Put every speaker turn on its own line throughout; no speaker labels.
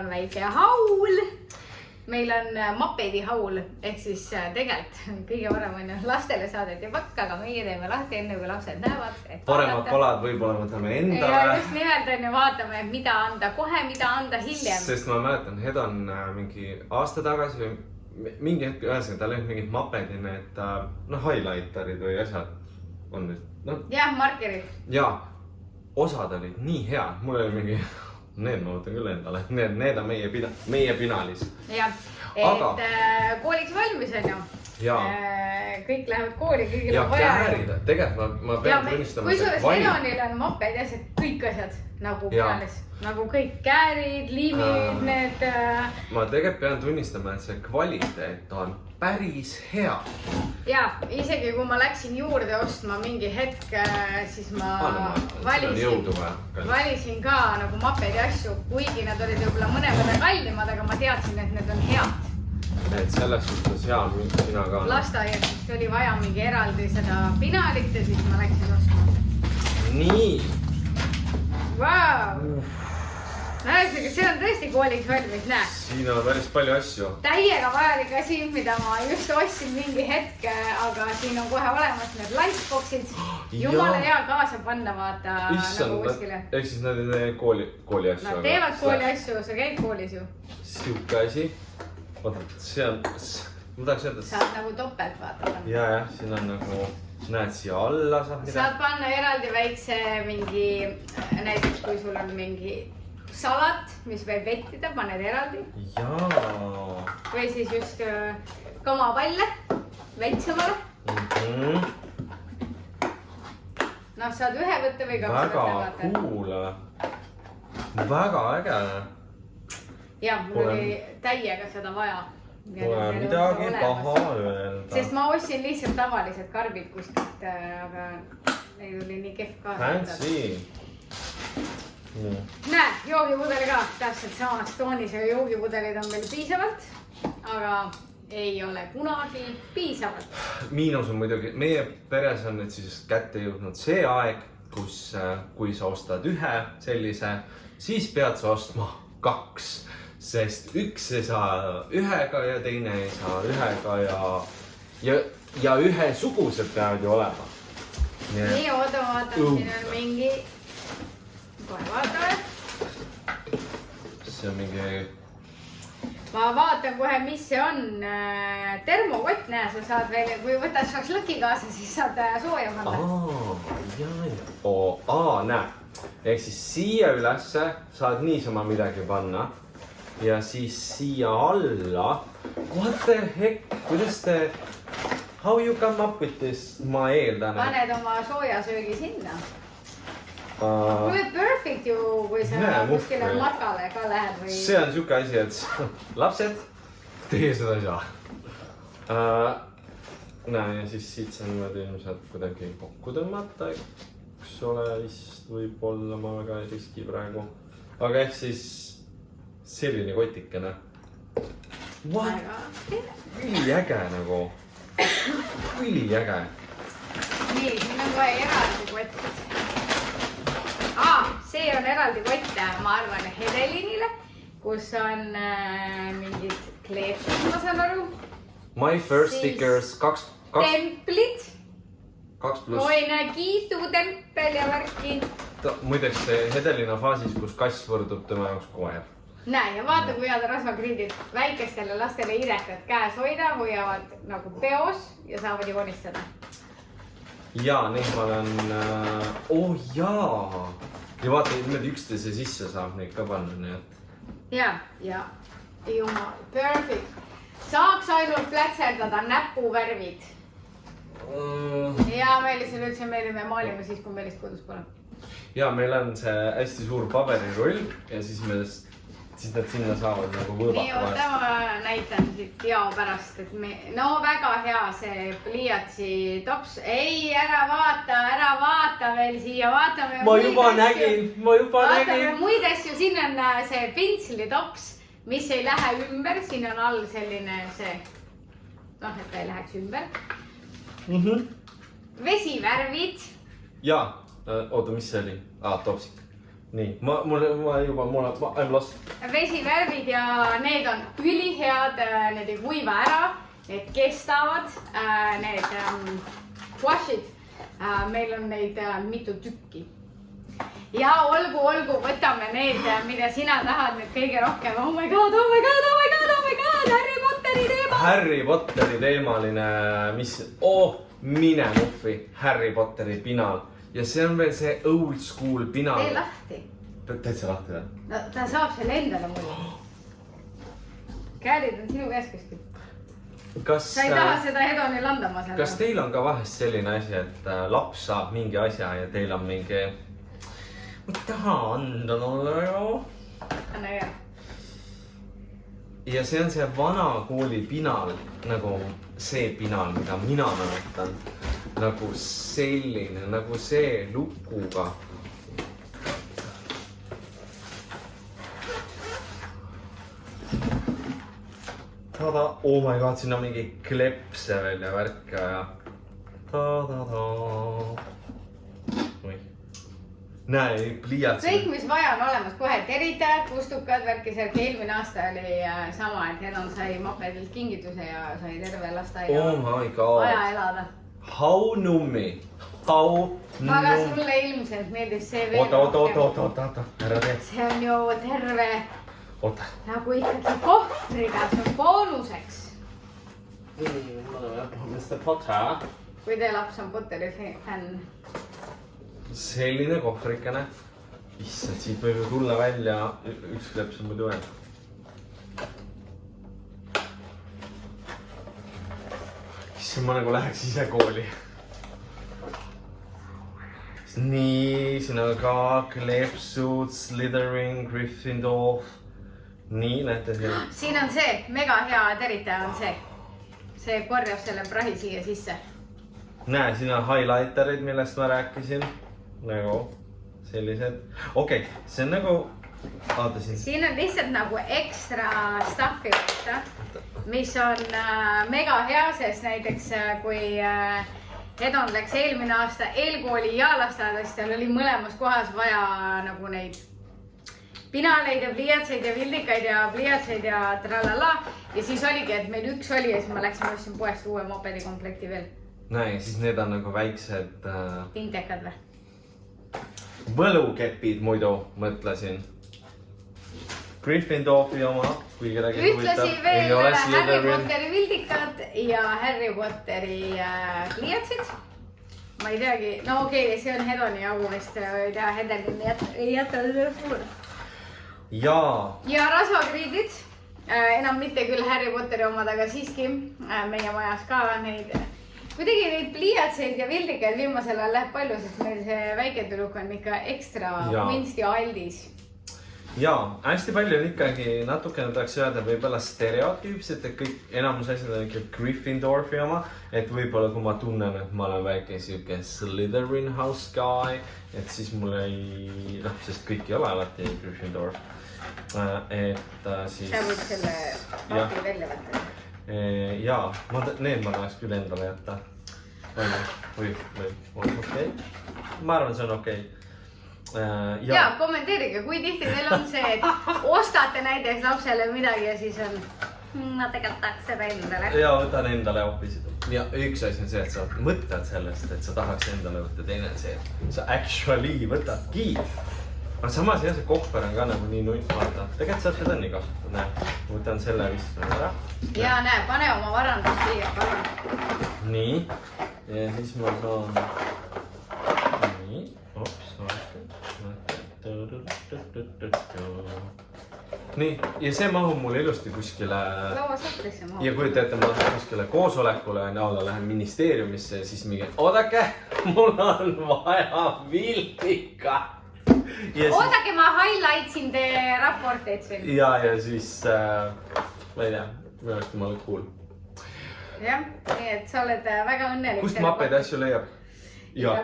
on väike haul. Meil on mopedi haul, ehk siis tegelikult kõige parem on ju lastele saadeti pakk, aga meie teeme lahti enne, kui lapsed näevad.
Paremad kalad võib-olla võtame endale.
Ja just nimelt on ju vaatame, mida anda kohe, mida anda hiljem.
Sest ma mäletan, Hed on mingi aasta tagasi või mingi hetk ühesõnaga, tal olid mingid mapedi need highlighterid või asjad on nüüd.
Jah, markerid.
Ja osad olid nii head, mul oli mingi... Need ma võtan küll endale, need on meie pinalis.
Jah, et kooliks valmis on ju. Kõik lähevad kooli, kõigil on vaja.
Ja käärida, tegelikult ma pean tunnistama.
Kui suures Elonil on moped ja kõik asjad nagu pinalis. Nagu kõik käärid, liimid, need...
Ma tegelikult pean tunnistama, et see kvaliteet on päris hea.
Ja, isegi kui ma läksin juurde ostma mingi hetk, siis ma valisin ka nagu mopedi asju, kuigi nad olid võib-olla mõnevõrra kallimad, aga ma teadsin, et need on head.
Et selles suhtes hea, mina ka.
Lasteaiast oli vaja mingi eraldi seda pinalit ja siis ma läksin ostma.
Nii!
Vau! See on tõesti kooliks valmis, näe.
Siin on päris palju asju.
Täiega vajalik asi, mida ma just ostsin mingi hetk, aga siin on kohe olemas need lunchboxid. Jumala hea kaasa panna, vaata nagu kuskile.
Ehk siis nad ei kooli asju.
Nad teevad kooli asju, sa käid koolis ju.
Siuke asi. Vaata, see on... Ma tahaks öelda...
Saad nagu topelt vaata.
Ja, siin on nagu... Näed, siia alla saab mida.
Saad panna eraldi väikse mingi... Näiteks kui sul on mingi... salat, mis võib vettida, paned eraldi.
Jaa.
Või siis just kamapalle, vetsamale. Noh, saad ühe võtta või kaks võtta.
Väga cool. Väga äge.
Ja, mul oli täiega seda vaja.
Pole midagi paha öelda.
Sest ma ostsin lihtsalt tavalised karbid kuskilt, aga neil oli nii kehv kaasa.
Fancy.
Näe, joogipudeli ka täpselt samas toonis, aga joogipudelid on meil piisavalt, aga ei ole kunagi piisavalt.
Miinus on muidugi, meie peres on nüüd siis kätte jõudnud see aeg, kus kui sa ostad ühe sellise, siis pead sa ostma 2, sest üks ei saa ühega ja teine ei saa ühega ja ühesugused peavad ju olema.
Nii, oota, vaatan, siin on mingi... Kohe vaatame.
See on mingi...
Ma vaatan kohe, mis see on. Termokott, näe, sa saad veel, kui võtad šašlõki kaasa, siis saad sooja panna. Näe. Ehk siis siia ülesse saad niisama midagi panna. Ja siis siia alla. What the heck? Kuidas te... How you come up with this? Ma eeldan. Paned oma soojasöögi sinna. Mulle perfect ju, kui sa kuskile matkale ka lähed või...
See on siuke asi, et lapsed, teie seda ei saa. Näe, ja siis siit sa niimoodi ilmselt kuidagi kokku tõmmata, eks ole, vist võib-olla ma väga ei riski praegu. Aga ehk siis selline kotikene. What? Üliäge nagu. Üliäge.
Nii, siin on kohe eraldi kott. See on eraldi kott, ma arvan, Hedelinile, kus on mingid kleepid, ma saan aru.
My first stickers, 2.
Templid.
2+.
Oi, näe, kiitu tempel ja värki.
Muideks Hedelina faasis, kus kass võrdub tema jaoks koer.
Näe, ja vaata, kui head rasvakriidid väikestele lastele idekad käes hoida, hoiavad nagu peos ja saavad joonistada.
Jaa, neid ma olen... jaa! Ja vaata, need üksteise sisse saab neid ka panna, nii et...
Ja. Jumal, perfect. Saaks ainult plätserdada näpuvärvid. Ja üldse meile me maalime siis, kui meil lihtsalt kodus pole.
Ja, meil on see hästi suur paberirull ja siis nad sinna saavad nagu võõbata.
Nii, oota, ma näitan siit jao pärast, et no väga hea see pliiatsi tops. Ei, ära vaata veel siia, vaatame
ma juba nägin.
Vaatame muid asju, siin on see pintsli tops, mis ei lähe ümber, siin on all selline see, noh, et ta ei läheks ümber. Vesivärvid.
Jaa, oota, mis see oli? Topsik. nii, I'm lost.
Vesivärvid ja need on ülihead, need ei kuiva ära, need kestavad, need wash'id, meil on neid mitu tükki. Ja olgu, võtame need, mida sina tahad nüüd kõige rohkem. Oh my god, Harry Potteri teema.
Harry Potteri teemaline, mine muffi, Harry Potteri pinal. Ja see on veel see old school pinal.
Tee lahti.
Täitsa lahti või?
No ta saab selle endale mulle. Käärid on sinu käes kuskil. Sa ei taha seda Hedonil anda, ma saan.
Kas teil on ka vahest selline asi, et laps saab mingi asja ja teil on mingi... Ma taha anda talle ju.
Anna hea.
Ja see on see vana kooli pinal, nagu see pinal, mida mina mäletan. Nagu selline, nagu see lukuga. Tada, oh my god, siin on mingi klepse veel ja värka ja... Tada. Näe, pliiatsi.
Kõik, mis vaja on olemas kohe, teritajad, kustukad, värkisärk. Eelmine aasta oli sama, et Hedon sai mopedilt kingituse ja sai terve lasteaia aja elada.
How nummi.
Aga sulle ilmselt meeldis see veel.
Oota, ära tee.
See on ju terve nagu ikkagi kohvriga, see on boonuseks.
Mr. Potter.
Kui teie laps on Potteri fänn.
Selline kohvrikene. Issand, siit võib ju tulla välja üks kleps on muidu veel. Issand, ma nagu läheks ise kooli. Nii, siin on ka klepsud, Slytherin, Gryffindor. Nii, näete siin.
Siin on see, mega hea teritaja on see. See korjab selle prahi siia sisse.
Näe, siin on highlighterid, millest ma rääkisin. Nagu sellised. Okei, see on nagu... Vaata siin.
Siin on lihtsalt nagu ekstra stuffi võtta, mis on mega hea, sest näiteks kui Hedon läks eelmine aasta eelkooli ja lasteaedast, tal oli mõlemas kohas vaja nagu neid pinaleid ja pliiatseid ja vildikaid ja pliiatseid ja tralala. Ja siis oligi, et meil üks oli ja siis ma läksin ostsin poest uue mopedi komplekti veel.
Näe, siis need on nagu väiksed...
Tintekad või?
Võlukepid muidu, mõtlesin. Gryffindori oma, kui kedagi
ühtlasi veel Harry Potteri vildikad ja Harry Potteri pliiatsid. Ma ei teagi, no okei, see on Hedoni jagu vist, ei tea, Hedonil ei jäta seda suur. Ja rasvakriidid, enam mitte küll Harry Potteri omad, aga siiski meie majas ka neid. Kuidagi neid pliiatseid ja vildikaid viimasel ajal läheb palju, sest meil see väiketüdruk on ikka ekstra kunsti aldis.
Jaa, hästi palju on ikkagi natukene tahaks öelda võib-olla stereotüüpsed, et kõik enamus asjad on ikka Gryffindori oma. Et võib-olla kui ma tunnen, et ma olen väike siuke Slytherin house guy, et siis mul ei... Noh, sest kõik ei ole alati Gryffindor. Et siis...
Sa võid selle papi välja võtta.
Jaa, need ma tahaks küll endale jätta. Või, okei. Ma arvan, see on okei.
Ja, kommenteerige, kui tihti teil on see, et ostate näiteks lapsele midagi ja siis on... Ma tegelikult tahaks seda endale.
Ja, võtan endale hoopis. Ja üks asi on see, et sa mõtled sellest, et sa tahaks endale võtta. Teine on see, et sa actually võtadki. Aga samas jah, see kohver on ka nagu nii nutt vaata. Tegelikult saab seda nii kasutada. Näe, võtan selle vist ära.
Ja näe, pane oma varandus siia, palun.
Nii. Ja siis ma saan... Nii. Ops, nii, ja see mahub mulle ilusti kuskile...
Lauasahtlisse mahub.
Ja kui teete, ma lähen kuskile koosolekule ja lähen ministeeriumisse ja siis mingi... Oodake, mul on vaja vildika.
Oodake, ma highlightsin teie raporteid siin.
Ja siis... Ma ei tea, minu arust ma olen cool.
Jah, nii et sa oled väga õnnelik.
Kust mappeid asju leiab?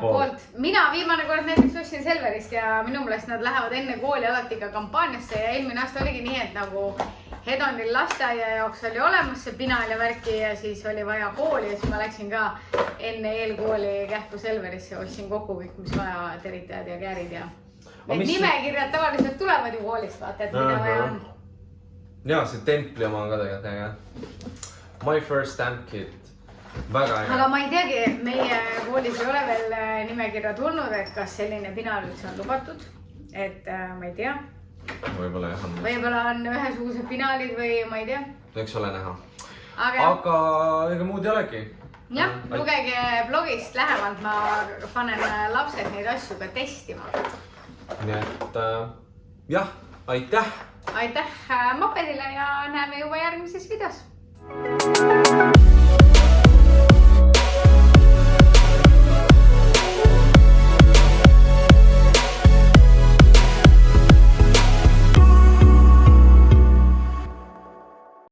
Poolt. Mina viimane kord näiteks ostsin Selverist ja minu meelest nad lähevad enne kooli alati ka kampaaniasse ja eelmine aasta oligi nii, et nagu Hedonil lasteaia jaoks oli olemas see pinal ja värki ja siis oli vaja kooli ja siis ma läksin ka enne eelkooli kähku Selverisse ja ostsin kokku kõik, mis vaja, teritajad ja käärid ja... Need nimekirjad tavaliselt tulevad ju koolist, vaata, et mida vaja on.
Ja, see templi oma on ka tegelikult äge. My first stamp kit. Väga äge.
Aga ma ei teagi, meie koolis ei ole veel nimekirja tulnud, et kas selline pinal üldse on lubatud. Et ma ei tea.
Võib-olla jah on.
Võib-olla on ühesugused pinalid või ma ei tea.
Eks ole näha.
Aga
ega muud ei olegi.
jah, lugege blogist lähemalt, ma panen lapsed neid asju ka testima.
Nii et jah, aitäh!
Aitäh Mopedile ja näeme juba järgmises videos.